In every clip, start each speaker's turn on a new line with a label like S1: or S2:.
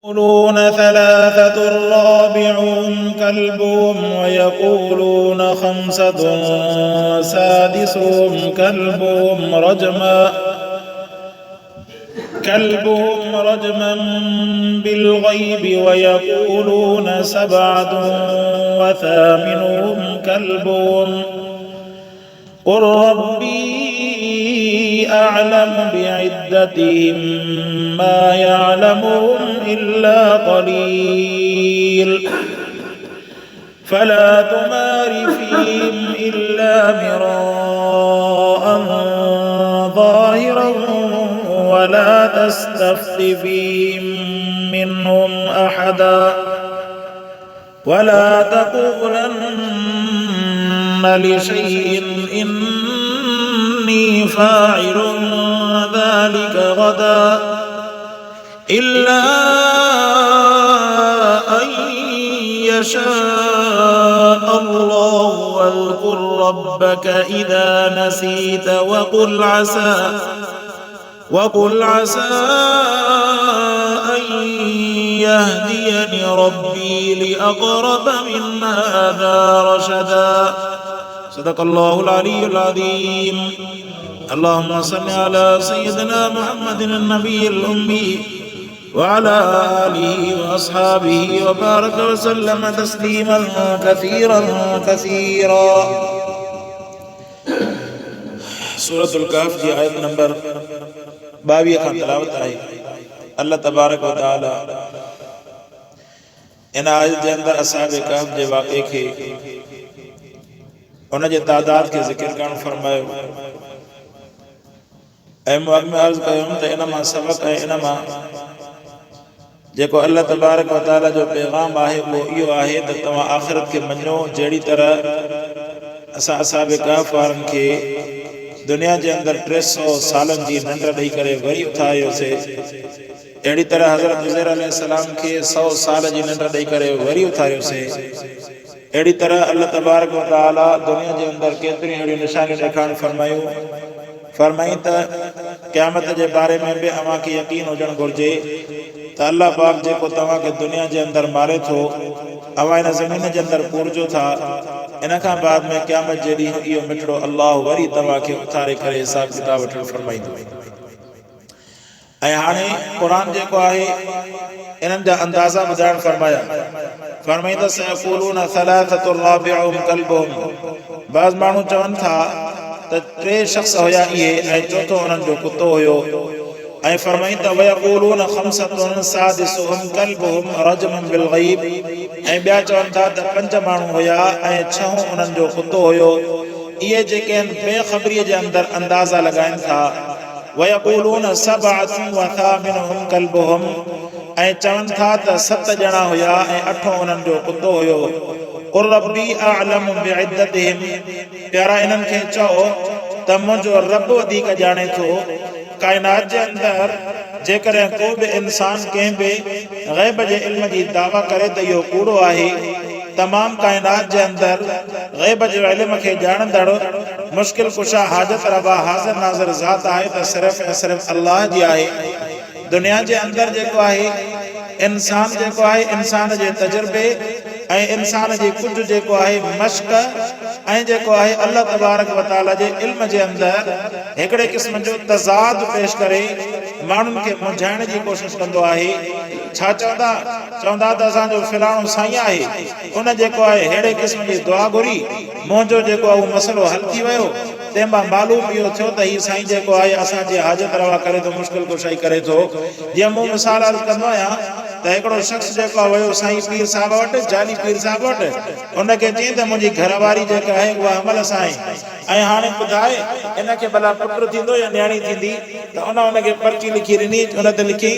S1: يقولون ثلاثة رابعهم كلبهم ويقولون خمسة سادسهم كلبهم رجما بالغيب ويقولون سبعة وثامنهم كلبهم قل ربي أعلم بعدتهم ما يعلمهم إلا قليل فلا تمار فيهم إلا مراء ظاهرا ولا تستفت فيهم منهم أحدا ولا تقولن لشيء إني فاعل ذلك غدا إلا أن يشاء الله واذكر ربك إذا نسيت وقل عسى أن يهديني ربي لأقرب من هذا رشدا صدق الله العلي العظيم. اللهم صل على سيدنا محمد النبي الأمي وعلى آله وأصحابه وبارك وسلم تسليما كثيرا سورة الكهف کی آیت نمبر 22 کا تلاوت ہے. اللہ تبارک و تعالی ان آیت کے اندر اصحاب کہف کے واقعے کے ان کے تعداد کے ذکر کرن فرمایا. اے مؤمن عرض کیوں تے انما سبق ہے انما जेको अल्लाह तबारक व तआला जो पैगाम आहे वो इहो आहे त तव्हां आख़िरत खे मञो जहिड़ी तरह असां असाब कहफ वारनि खे दुनिया जे अंदरि 300 सालनि जी निंड ॾेई करे वरी उथारियोसीं, अहिड़ी तरह हज़रत उज़ैर अलैहिस्सलाम खे 100 साल जी निंड ॾेई करे वरी उथारियोसीं. अहिड़ी तरह अल्लाह तबारक व तआला दुनिया जे अंदरि केतिरियूं अहिड़ियूं निशानियूं ॾेखारण फरमाई त क़यामत जे बारे में बि अव्हांखे यकीन हुजणु घुरिजे त अल्लाह पाक जेको तव्हांखे दुनिया जे अंदरि मारे थो, अव्हां हिन ज़मीन जे अंदरि पूरजो था, इन खां बाद में क़यामत जे ॾींहुं इहो मिठड़ो अल्लाह वरी तव्हांखे उथारे करे हिसाब किताब वठणु फरमाईंदो. ऐं हाणे क़ुरान जेको आहे इन्हनि जा अंदाज़ा ॿुधाइण फरमाईंदा सयक़ूलून सलासतु राबिउहुम कल्बुहुम. बाज़ माण्हू चवनि था त 3 शख़्स हुया इहे ऐं चौथो उन्हनि जो कुतो हुयो. ऐं फरमाईंदा वयक़ूलून खमसतुन सादिसुहुम कल्बुहुम रजमन बिलग़ैब. ऐं ॿिया चवनि था त 5 माण्हू हुया ऐं 6 उन्हनि जो कुतो हुयो. इहे जेके आहिनि बेख़बरीअ जे अंदरि अंदाज़ा लॻाइनि था. वयक़ूलून सबअतुन वथामिनुहुम कल्बुहुम. ऐं चवनि था त 7 ॼणा हुया ऐं 8 उन्हनि जो कुतो हुयो. क़ुल रब्बी अअलमु बिइद्दतिहिम. प्यारा इन्हनि खे चओ त मुंहिंजो रब वधीक ॼाणे थो. कायनात जे अंदरि जेकॾहिं को बि इंसान कंहिं बि ग़ैब जे इल्म जी दावा करे त इहो कूड़ो आहे. तमामु कायनात जे अंदरि ग़ैब जे इल्म खे ॼाणंदड़ मुश्किल कुशा हाजत रवा हाज़िर नाज़िर ज़ात आहे त सिर्फ़ ऐं सिर्फ़ अल्लाह जी आहे. दुनिया जे अंदरि जेको आहे इंसान जेको आहे इंसान जे तजुर्बे ऐं इंसान जी कुझु जेको आहे मश्क ऐं जेको आहे अल्लाह तबारक व तआला जे इल्म जे अंदरि हिकिड़े क़िस्म जो तज़ाद पेश करे माण्हुनि खे मुंझाइण जी कोशिशि कंदो आहे. छा चवंदा त असांजो फिलाणो साईं आहे, उन जेको आहे अहिड़े क़िस्म जी दुआ घुरी, मुंहिंजो जेको आहे उहो मसइलो हल थी वियो. तंहिंमां मालूम इहो थियो त हीउ साईं जेको आहे असांजी हाजत रवा करे थो, मुश्किल कुशाई करे थो. जीअं मूं मिसाल अर्ज़ु कंदो आहियां त हिकिड़ो शख़्स जेको आहे वियो साईं पीर साहिब वटि, जाली पीर साहिब वटि. उनखे चई त मुंहिंजी घरवारी जेका आहे उहा अमल सां आहे ऐं हाणे ॿुधाए इनखे भला पुटु थींदो या न्याणी थींदी. त उनखे पर्ची लिखी ॾिनी, उन ते लिखी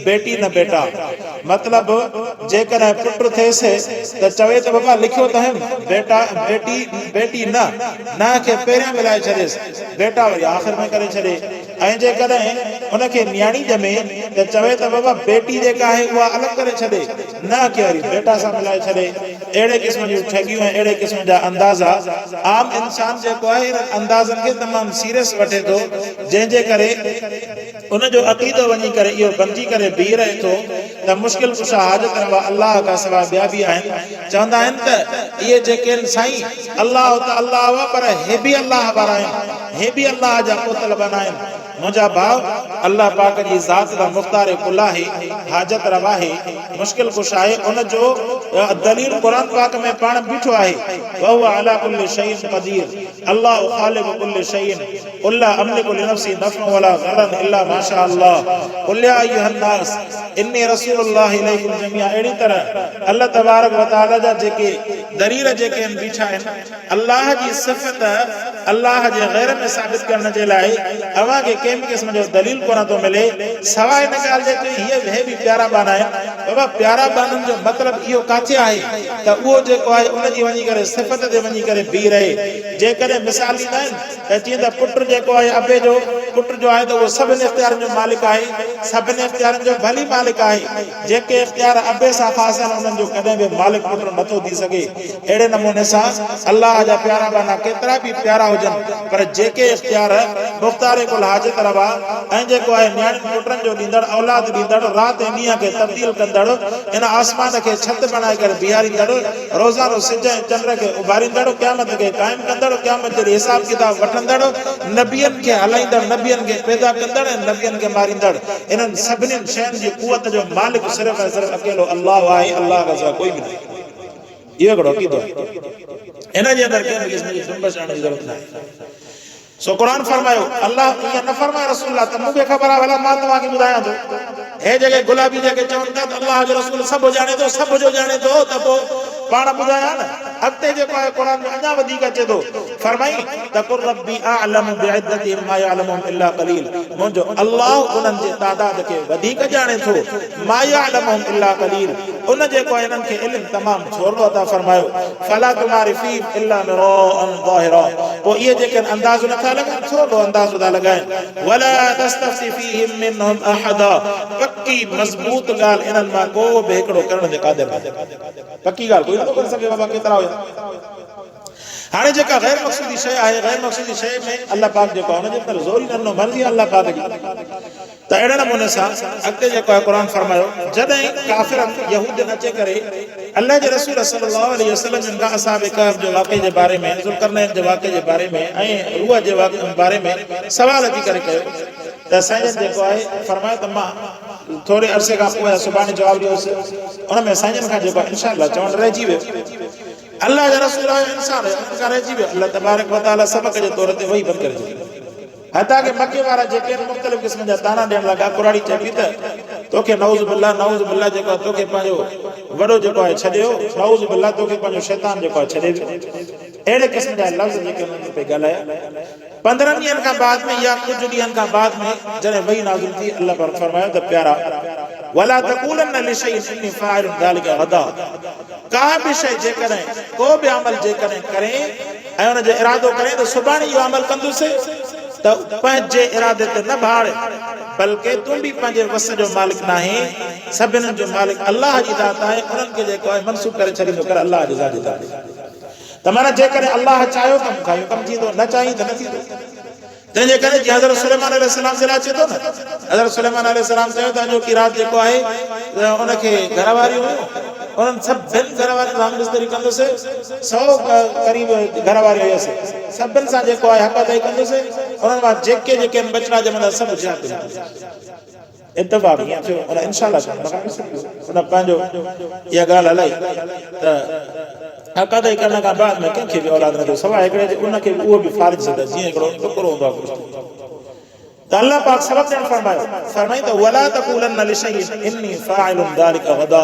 S1: बेटी न बेटा. मतिलबु जेकॾहिं पुटु थिएसि त चवे त बाबा लिखियो त बेटा बेटी न खे पहिरियां मिलाए छॾेसि, बेटा वरी आख़िर में करे छॾे. ऐं जेकॾहिं उनखे न्याणी ॼमे त चवे त बाबा बेटी जेका आहे उहा अलॻि करे छॾे, न खे वरी बेटा सां मिलाए छॾे. अहिड़े क़िस्म जूं ठगियूं ऐं अहिड़े क़िस्म जा अंदाज़ा आम इंसान जेको आहे इन अंदाज़नि खे तमामु सीरियस वठे थो, जंहिंजे करे उनजो अक़ीदो वञी करे इहो बणिजी करे बीह रहे थो त मुश्किल कुशा हाजत रवा अल्लाह का सवा ॿिया बि आहिनि चवंदा आहिनि त इहे जेके आहिनि साईं अल्लाह त अल्लाह हुआ पर हे बि अल्लाह वारा आहिनि हे बि अल्लाह जा पुतल बना आहिनि मुंहिंजा भाउ अल्लाह पाक जी ज़ात दा मुख्तार कुल आहे हाजत रवा आहे मुश्किल कुशा आहे उन जो दलील कुरान पाक में पाण बीठो आहे वहुव अला कुल्लि शैइन क़दीर अल्लाह ख़ालिक़ कुल्लि शैइन क़ुल ला अमलिकु लिनफ्सी नफ़अन वला ज़ररन इल्ला मा शा अल्लाह क़ुल या अय्युहन नास इन्नी रसूलुल्लाहि इलैकुम जमीअ अहिड़ी तरह अल्लाह तबारक व तआला जा जेके दलील जेके आहिनि बीठा आहिनि अल्लाह जी सिफ़त अल्लाह जे गैर में साबित करण जे लाइ अवां खे कंहिं बि क़िस्म जो दलील कोन थो मिले सवाइ हिन ॻाल्हि जे हे बि प्यारा बाना आहिनि बाबा प्यारा बाननि जो मतिलबु इहो किथे आहे त उहो जेको आहे उनजी वञी करे सिफ़त ते वञी करे बीह रहे जेकॾहिं मिसाल ॾींदा आहिनि त जीअं त पुटु जेको आहे अबे जो पुटु जो आहे त उहो सभिनी इख़्तियारनि जो मालिक आहे सभिनी इख़्तियारनि जो भली मालिक आहे जेके इख़्तियार अबे सां ख़ासि आहिनि उन्हनि जो कॾहिं बि मालिक पुटु नथो थी सघे अहिड़े नमूने सां अल्लाह जा प्यारा बाना केतिरा बि प्यारा हुजनि पर जेके इख़्तियार मुख़्तार कुल हाजत रवा ऐं जेको आहे न्याणियुनि पुटनि जो ॾींदड़ औलाद ॾींदड़ राति ऐं ॾींहं खे तब्दील कंदड़ इन आसमान खे छत बणाए करे बीहारींदड़ रोज़ानो सिज ऐं चंड खे उभारींदड़ क़यामत खे क़ाइमु कंदड़ क़यामत जो हिसाब किताब वठंदड़ नबियनि खे हलाईंदड़ नबियनि खे पैदा कंदड़ ऐं नबियनि खे मारींदड़ इन्हनि सभिनी शयुनि जी कुवत जो मालिक सिर्फ़ ऐं सिर्फ़ अकेलो अल्लाह आहे अल्लाह खां सवाइ कोई बि न इहो हिकिड़ो अक़ीदो आहे इन जे अंदरि कंहिं क़िस्म जी जुंबश आणण जी ज़रूरत न आहे सो कुरान फरमायो अल्लाह ईअं न फरमाए रसूल त मूंखे ख़बर आहे भला मां तव्हांखे ॿुधायां थो हे जेके गुलाबी जेके चवनि था त अल्लाह जो रसूल सभु ॼाणे थो सभु जो ॼाणे थो त पोइ पाण ॿुधायां न अॻिते जेको आहे क़ुरान में अञा वधीक अचे थो फरमाई त कुल रब्बी अअलमु बिइद्दतिहिम मा यअलमुहुम इल्ला क़लील मुंहिंजो अल्लाह उन्हनि जे तादाद खे वधीक ॼाणे थो मा यअलमुहुम इल्ला क़लील उन जेको आहे इन्हनि खे इल्मु तमामु थोरो अता फरमायो फला तुमारि फीहिम इल्ला मिराअन ज़ाहिरा पोइ इहे जेके अंदाज़ो नथा लॻाइनि थोरो अंदाज़ो था लॻाइनि वला तस्तफ़्ती फीहिम मिनहुम अहदा पक्की मज़बूत ॻाल्हि इन्हनि मां को बि हिकिड़ो करण जे क़ादिर नाहे पक्की ॻाल्हि कोई नथो करे सघे बाबा केतिरा हुया हाणे जेका गैर मक़सूदी शइ आहे गैर मक़सूदी शइ में अल्लाह पाक जेको आहे हुनजे अंदरि ज़ोर ई न मर्ज़ी आहे अल्लाह पाक जी त अहिड़े नमूने सां अॻिते जेको आहे क़ुरान फरमायो जॾहिं काफ़िरनि यहूदियुनि अचे करे अल्लाह जे रसूल सल्लल्लाहु अलैहि वसल्लम जिन खां असहाब कहफ जो वाक़े जे बारे में ज़ुल्करनैन जे वाक़े जे बारे में ऐं रूह जे बारे में सवाल अची करे कयो त साईं जेको आहे फरमायो त मां थोरे अरसे खां पोइ सुभाणे जवाबु ॾियोसि उन में साईं खां जेको आहे इंशाअल्लाह चवणु रहिजी वियो अल्लाह जा रसूल इंसान खां रहिजी वियो अल्लाह तबारक व तआला सबक़ जे तौर ते वही बंदि करे छॾी हता के मके वारा जेके मुख़्तलिफ़ क़िस्म जा ताना ॾियण लॻा कुराड़ी चई त तोखे नऊज़ बिल्लाह जेको तोखे पंहिंजो वॾो जेको आहे छॾियो नऊज़ बिल्लाह तोखे पंहिंजो शैतान जेको आहे छॾे वियो अहिड़े क़िस्म जा लफ़्ज़ जेके उन्हनि पे ॻाल्हाया 15 ॾींहंनि खां बाद में या कुझु ॾींहंनि खां बाद में जॾहिं वही नाज़िल थी अल्लाह पर फरमायो त प्यारा वला तक़ूलन्न लिशैइन इन्नी फ़ाइलुन ज़ालिका गदा का बि शइ जेकॾहिं को बि अमल जेकॾहिं करे ऐं उन जो इरादो करे त सुभाणे इहो अमल कंदुसि त पंहिंजे इरादे ते न भाड़ बल्कि तूं बि पंहिंजे वस जो मालिक न आहे सभिनी जो मालिक अल्लाह जी ज़ात आहे उन्हनि खे जेको आहे मनसूब करे छॾींदो कर अल्लाह जी ज़ात आहे त माना जेकॾहिं अल्लाह चाहियो कमु थींदो न चाही त न थींदो तंहिंजे करे जीअं हज़रत सुलेमान अलैहिस्सलाम जे लाइ अचे थो न हज़रत सुलेमान अलैहिस्सलाम चयो त अॼो की राति जेको आहे उनखे घरवारियूं हुयूं उन्हनि सभिनि घरवारियुनि सां मिस्त्री कंदुसि 100 क़रीब घरवारियूं हुयसि सभिनि सां जेको आहे हक़ अदाई कंदुसि उन्हनि मां जेके जेके बचड़ा ॼमंदा सभु जिहाद इत्तफ़ाक़ ईअं थियो उन इंशाअल्लाह उन पंहिंजो इहा ॻाल्हि हलाई त हक़ अदाई करण खां बाद में कंहिंखे बि औलाद न थियो सवाइ हिकिड़े उनखे उहो बि फारिज थींदा जीअं हिकिड़ो टुकड़ो हूंदो आहे त अल्लाह पाक सबक़ ॾियणु फरमाई त वला तक़ूलन्न लिशैइन इन्नी फ़ाइलुन ज़ालिका गदा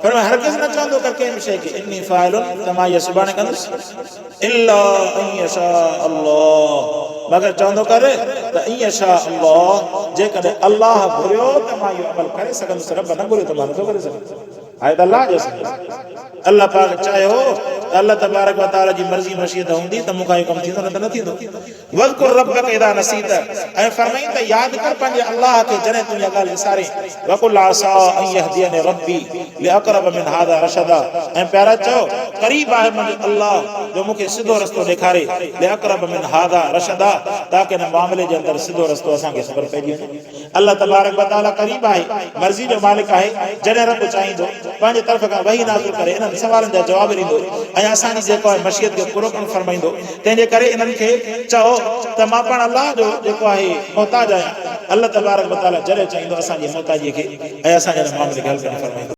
S1: फरमाया हरगिज़ न चवंदो कर कंहिं शइ खे इन्नी फ़ाइलुन त मां इहा सुभाणे कंदुसि इल्ला अन यशा अल्लाह मगर चवंदो कर त इन यशा अल्लाह जेकॾहिं अल्लाह घुरियो त मां इहो अमल करे सघंदुसि रब न घुरियो त मां नथो करे सघां आहे त अल्लाह जो अल्लाह पाक चाहियो अल्लाह तबारक व तआला जी मर्ज़ी मशीयत हूंदी त मूंखां इहो कमु थींदो न त न थींदो। वज़कुर रब्बक इज़ा नसीत, ऐं फरमाईं त यादि कर पंहिंजे अल्लाह खे जॾहिं तूं इहा ॻाल्हि विसारे। वक़ुल असा अन यहदियनी रब्बी लिअक़रब मिन हाज़ा रशदा, ऐं प्यारा चओ क़रीब आहे मुंहिंजो अल्लाह जो मूंखे सिधो रस्तो ॾेखारे। लिअक़रब मिन हाज़ा रशदा, ताकि हिन मामले जे अंदरि सिधो रस्तो असांखे ख़बर पइजी वञे। अल्लाह तबारक व तआला क़रीब आहे, मर्ज़ी जो मालिक आहे। जॾहिं रब चाहींदो पंहिंजे तरफ़ खां वही नाज़िल करे इन्हनि सवालनि जा जवाब ॾींदो ऐं असांजी जेको आहे मशीयत खे पूरो करणु फरमाईंदो। तंहिंजे करे इन्हनि खे चओ त मां पाण अल्लाह जो जेको आहे मोहताज आहियां। अल्लाह तबारक व तआला जॾहिं चाहींदो असांजी मोहताजीअ खे ऐं असांजे मामले खे हल करणु फरमाईंदो।